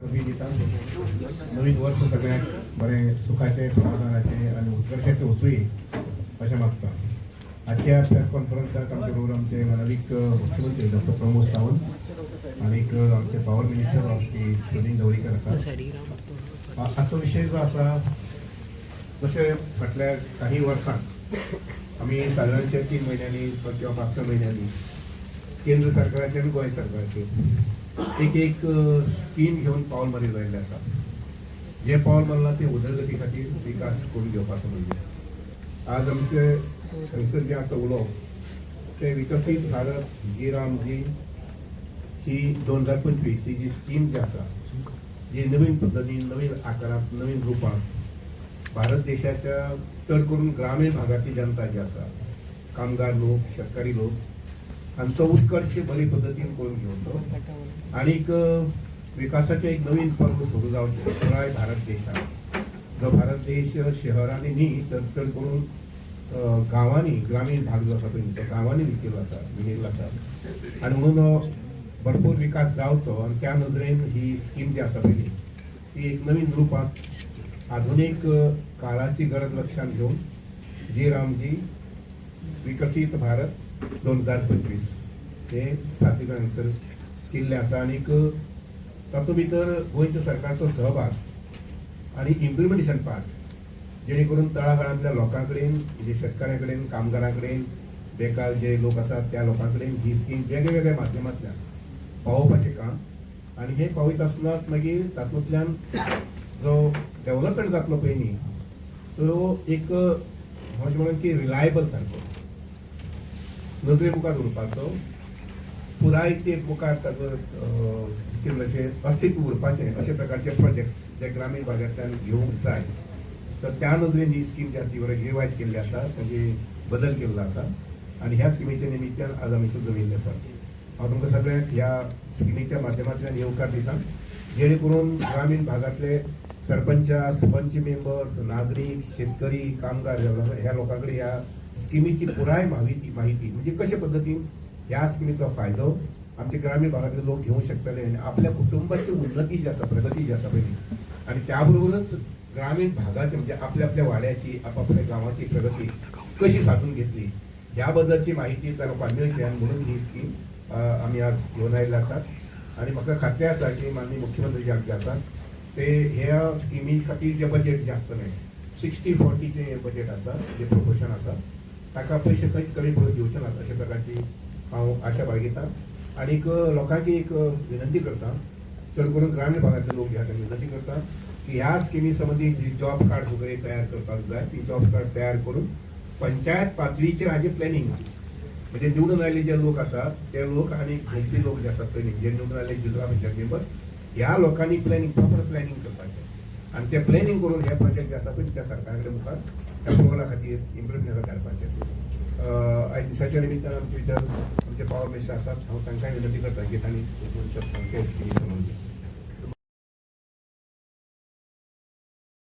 नवीन वर्ष सगळ्यात बरे सुखाचे समाधानाचे आणि उत्कर्षाचे वचूये अशें मागता. आजच्या प्रेस कॉन्फरन्सात आमचे प्रोग्रामचे माननीय मुख्यमंत्री डॉक्टर प्रमोद सावंत आणि आमचे पॉवर मिनिस्टर श्री सुनील ढवळीकर आसा. आजचो विषय जो आसा, जशें फाटल्या काही वर्सांक आमी सादारणशे 3 म्हयन्यांनी किंवा 5-6 म्हयन्यांनी केंद्र सरकाराचे आनी गोंय सरकाराचे एक स्कीम घेवन पावल मारिल्लें जाल्लें आसा. जे पावल मारलां ते उदरगती खातीर विकास करून घेवपा संबंदीत. आज आमचे थंयसर जें आसा उलोवप ते विकसीत भारत जी रामजी ही 2025 ही जी स्कीम जी आसा, जी नवीन पद्धतीन नवीन आकारांत नवीन रुपांत भारत देशाच्या चड करून ग्रामीण भागातली जनता जी आसा, कामगार लोक, शेतकरी लोक हांचो उत्कर्श बरे पद्धतीन करून घेवचो आनीक विकासाचे एक नवीन पर्व सुरू जावचें पुराय भारत देशात. जो भारत देश शहरांनी न्ही तर चड करून गांवांनी ग्रामीण भाग जो आसा पळय तो गांवांनी विणिल्लो आसा आनी म्हणून भरपूर विकास जावचो. आनी त्या नजरेन ही स्कीम जी आसा पळय ती एक नवीन रुपांत आधुनीक काळाची गरज लक्षांत घेवन जी रामजी विकसीत भारत 2025 हे सात्विक हांगसर केल्लें आसा. आनीक तातूंत भितर गोंयच्या सरकारचो सहभाग आनी इम्प्लिमेंटेशन पार्ट जेणे करून तळागाळांतल्या लोकां कडेन म्हणजे शेतकाऱ्यां कडेन कामगारां कडेन बेकार जे लोक आसात त्या लोकां कडेन ही स्कीम वेगळ्या माध्यमांतल्यान पावोवपाचें काम. आनी हें पावयता आसतनाच मागीर तातूंतल्यान जो डेव्हलपमेंट जातलो पळय न्ही तो एक अशें म्हणून की रिलायबल सारको नजरे मुखार उरपाचो पुराय ते मुखार ताचो अशें अस्तित्व उरपाचें अशे प्रकारचे प्रोजेक्ट्स जे ग्रामीण भागांतल्यान घेवंक जाय. तर त्या नजरेन ही स्कीम जी आसा ती रिवायज केल्ली आसा, ताजे बदल केल्लो आसा आनी ह्या स्किमीच्या निमित्यान आज आमी जमिल्ले आसा. हांव तुमकां सगळ्यांक ह्या स्किमीच्या माध्यमांतल्यान येवकार दिता जेणे करून ग्रामीण भागांतले सरपंच, सरपंच मेंबर्स, नागरीक, शेतकरी, कामगार ह्या लोकां कडेन ह्या स्किमीची पुराय माहिती म्हणजे कशा पद्धतीन ह्या स्किमीचो फायदो आमचे ग्रामीण भागातले लोक घेवंक शकतले आनी आपल्या कुटुंबाची उन्नती जी आसा, प्रगती जी आसा पळय आनी त्या बरोबरच ग्रामीण भागाची म्हणजे आपल्या वाड्याची आपापल्या गांवाची प्रगती कशी साधून घेतली ह्या बद्दलची माहिती त्या लोकांक मेळची आनी म्हणून ही स्कीम आमी आज घेवन आयिल्ले आसात. आनी म्हाका खात्री आसा की माननीय मुख्यमंत्री जे आमचे आसात ते ह्या स्किमी खातीर जे बजेट जे आसतलें 60-40 जे बजेट आसा, जे प्रोपोर्शन आसा ताका पयशे खंयच कमी पडून दिवचे नात अशा प्रकारची हांव आशा बाळगितां. आनीक लोकांक एक विनंती करता, चड करून ग्रामीण भागांतले लोक ह्या विनंती करता की ह्या स्किमी संबंधी जी जॉब कार्ड वगैरे तयार करपाक जाय ती जॉब कार्ड तयार करून पंचायत पातळीचेर हाजे प्लॅनिंग म्हणजे निवडून आयिल्ले जे लोक आसात ते लोक आनी झेडपी लोक जे आसात पळय जे निवडून आयिल्ले जिल्हा पंचायत मेंबर ह्या लोकांनी प्रॉपर प्लॅनिंग करपाचें आनी तें प्लॅनिंग करून हे प्रोजेक्ट जे आसा पळय त्या सरकारा कडेन मुखार एप्रुवला खातीर इम्प्लिमेंट करपाचें. आयज दिसाच्या निमित्तान आमचे भितर आमचे पॉवर मिनिस्टर आसात, हांव तांकांय विनंती करता की तांणी स्किमी संबंदी